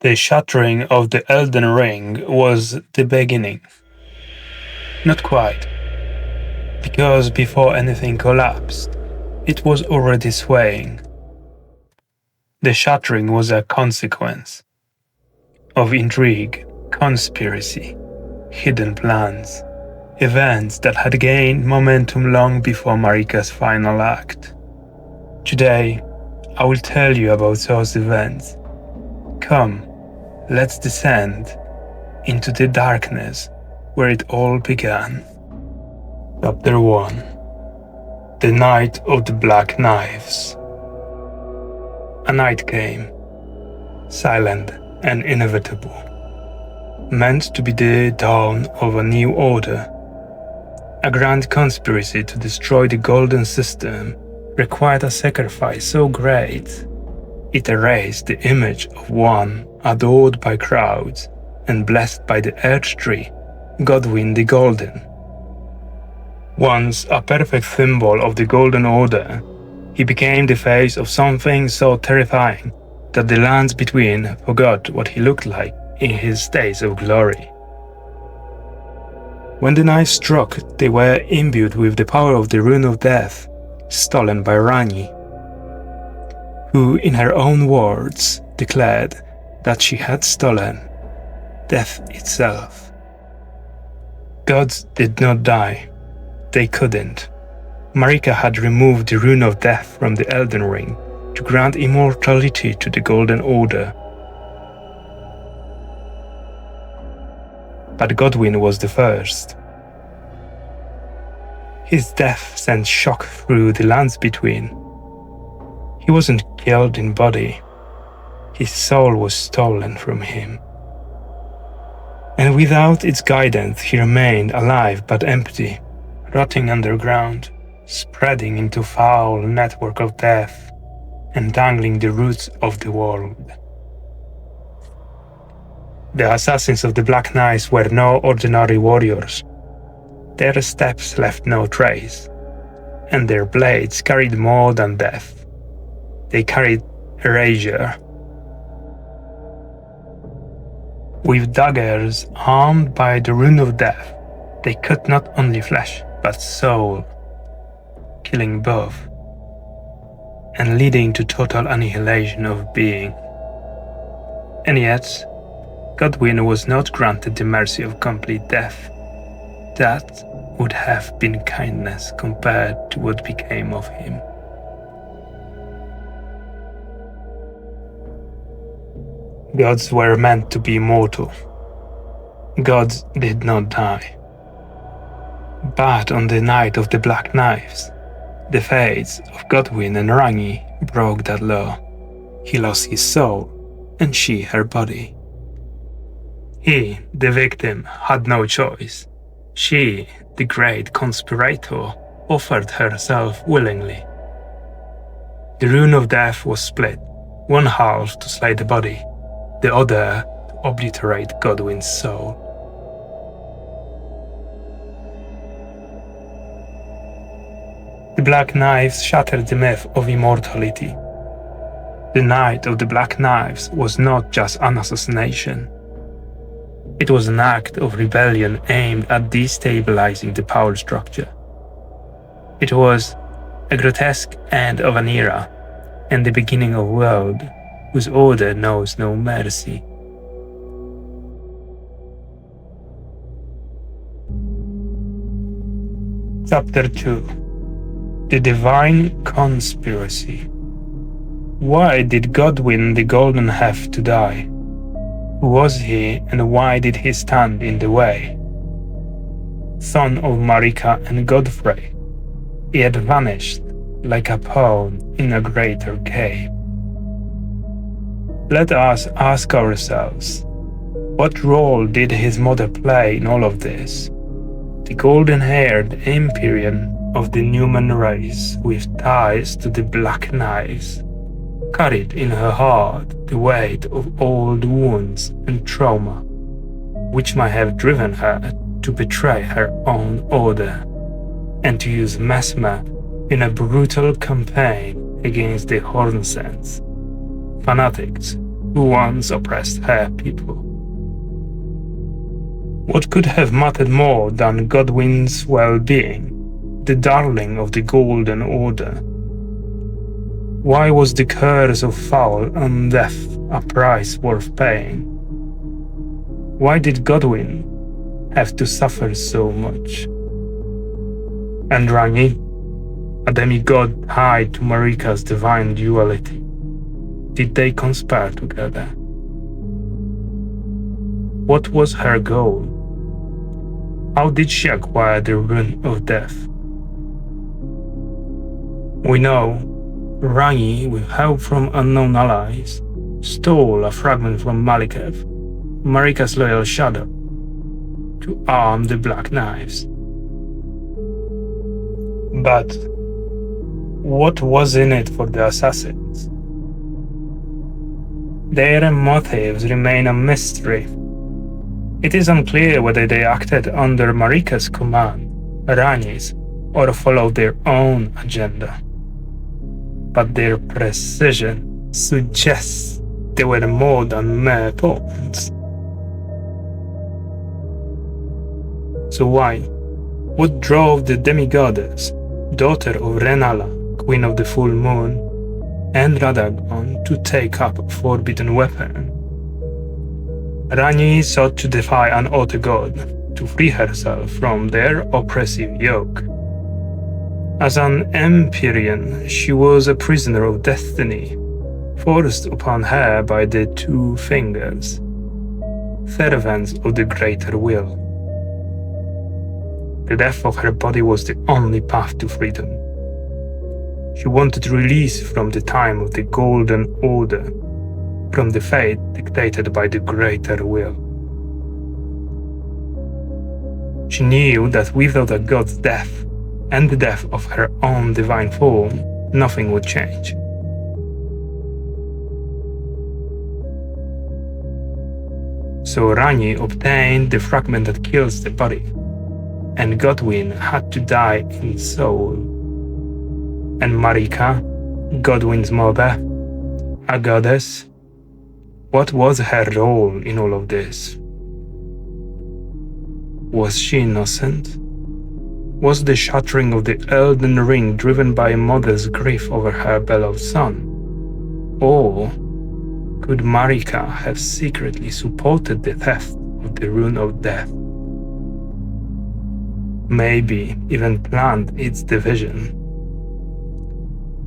The shattering of the Elden Ring was the beginning. Not quite, because before anything collapsed, it was already swaying. The shattering was a consequence of intrigue, conspiracy, hidden plans, events that had gained momentum long before Marika's final act. Today, I will tell you about those events. Come, let's descend into the darkness where it all began. Chapter 1. The Night of the Black Knives. A night came, silent and inevitable, meant to be the dawn of a new order. A grand conspiracy to destroy the golden system required a sacrifice so great it erased the image of one adored by crowds and blessed by the Earth Tree, Godwin the Golden. Once a perfect symbol of the Golden Order, he became the face of something so terrifying that the lands between forgot what he looked like in his days of glory. When the knife struck, they were imbued with the power of the Rune of Death, stolen by Rani, who in her own words declared that she had stolen death itself. Gods did not die. They couldn't. Marika had removed the Rune of Death from the Elden Ring to grant immortality to the Golden Order. But Godwin was the first. His death sent shock through the lands between. He wasn't killed in body. His soul was stolen from him. And without its guidance, he remained alive but empty, rotting underground, spreading into foul network of death, entangling the roots of the world. The assassins of the Black Knights were no ordinary warriors. Their steps left no trace, and their blades carried more than death. They carried erasure. With daggers armed by the Rune of Death, they cut not only flesh, but soul, killing both, and leading to total annihilation of being. And yet, Godwin was not granted the mercy of complete death. That would have been kindness compared to what became of him. Gods were meant to be immortal. Gods did not die. But on the night of the Black Knives, the fates of Godwin and Rani broke that law. He lost his soul, and she her body. He, the victim, had no choice. She, the great conspirator, offered herself willingly. The Rune of Death was split, one half to slay the body, the other to obliterate Godwin's soul. The Black Knives shattered the myth of immortality. The Night of the Black Knives was not just an assassination. It was an act of rebellion aimed at destabilizing the power structure. It was a grotesque end of an era and the beginning of a world whose order knows no mercy. Chapter 2. The Divine Conspiracy. Why did Godwin the Golden have to die? Who was he and why did he stand in the way? Son of Marika and Godfrey, he had vanished like a pawn in a greater cave. Let us ask ourselves, what role did his mother play in all of this? The golden-haired Empyrean of the human race with ties to the Black Knives carried in her heart the weight of old wounds and trauma, which might have driven her to betray her own order and to use Mesmer in a brutal campaign against the Hornsens, fanatics who once oppressed her people. What could have mattered more than Godwin's well-being, the darling of the Golden Order? Why was the curse of foul and death a price worth paying? Why did Godwin have to suffer so much? And Rani, a demigod tied to Marika's divine duality, did they conspire together? What was her goal? How did she acquire the Rune of Death? We know Rani, with help from unknown allies, stole a fragment from Malikev, Marika's loyal shadow, to arm the Black Knives. But what was in it for the assassins? Their motives remain a mystery. It is unclear whether they acted under Marika's command, Rani's, or followed their own agenda. But their precision suggests they were more than mere pawns. So why? What drove the demigoddess, daughter of Renala, queen of the full moon, and Radagon to take up a forbidden weapon? Rani sought to defy an Otter god, to free herself from their oppressive yoke. As an Empyrean, she was a prisoner of destiny, forced upon her by the two fingers, servants of the greater will. The death of her body was the only path to freedom. She wanted release from the time of the Golden Order, from the fate dictated by the greater will. She knew that without a god's death, and the death of her own divine form, nothing would change. So Rani obtained the fragment that kills the body, and Godwin had to die in soul. And Marika, Godwin's mother, a goddess, what was her role in all of this? Was she innocent? Was the shattering of the Elden Ring driven by a mother's grief over her beloved son? Or could Marika have secretly supported the theft of the Rune of Death? Maybe even planned its division.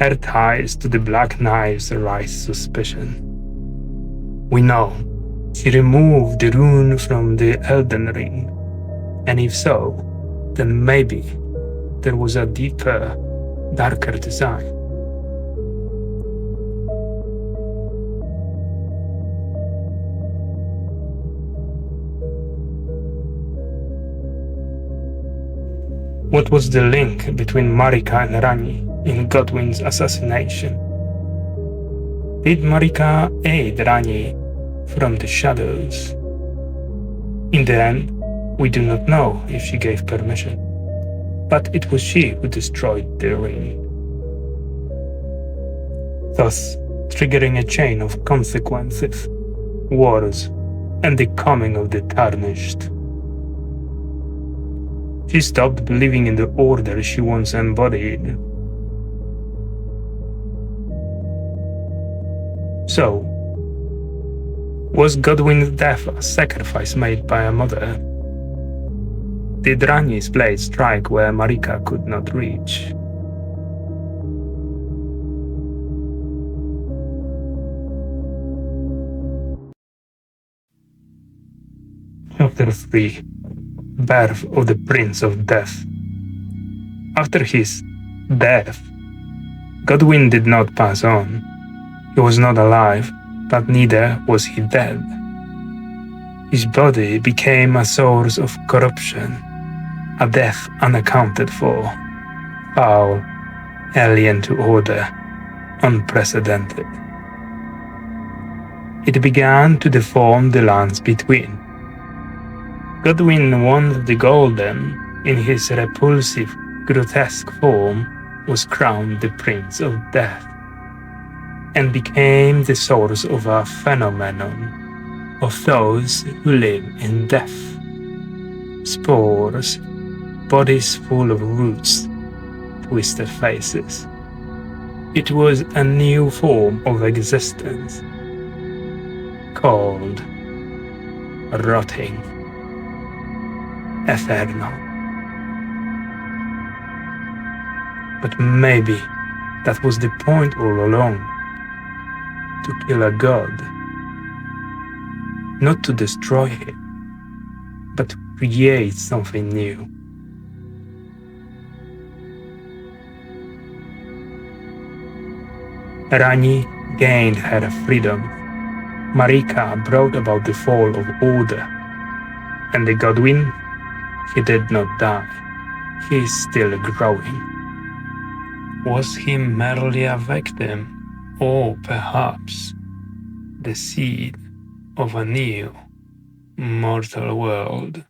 Her ties to the Black Knives arise suspicion. We know she removed the rune from the Elden Ring, and if so, then maybe there was a deeper, darker design. What was the link between Marika and Rani in Godwin's assassination? Did Marika aid Rani from the shadows? In the end, we do not know if she gave permission, but it was she who destroyed the ring, thus triggering a chain of consequences, wars, and the coming of the Tarnished. She stopped believing in the order she once embodied. So, was Godwin's death a sacrifice made by a mother? Did Rani's blade strike where Marika could not reach? Chapter 3: Birth of the Prince of Death. After his death, Godwin did not pass on. He was not alive, but neither was he dead. His body became a source of corruption, a death unaccounted for, foul, alien to order, unprecedented. It began to deform the lands between. Godwin, once the Golden, in his repulsive, grotesque form, was crowned the Prince of Death. and became the source of a phenomenon of those who live in death. Spores, bodies full of roots, twisted faces. It was a new form of existence, called rotting, eternal. But maybe that was the point all along, to kill a god, not to destroy him, but to create something new. Rani gained her freedom. Marika brought about the fall of order. And the Godwin, he did not die. He is still growing. Was he merely a victim, or perhaps the seed of a new mortal world?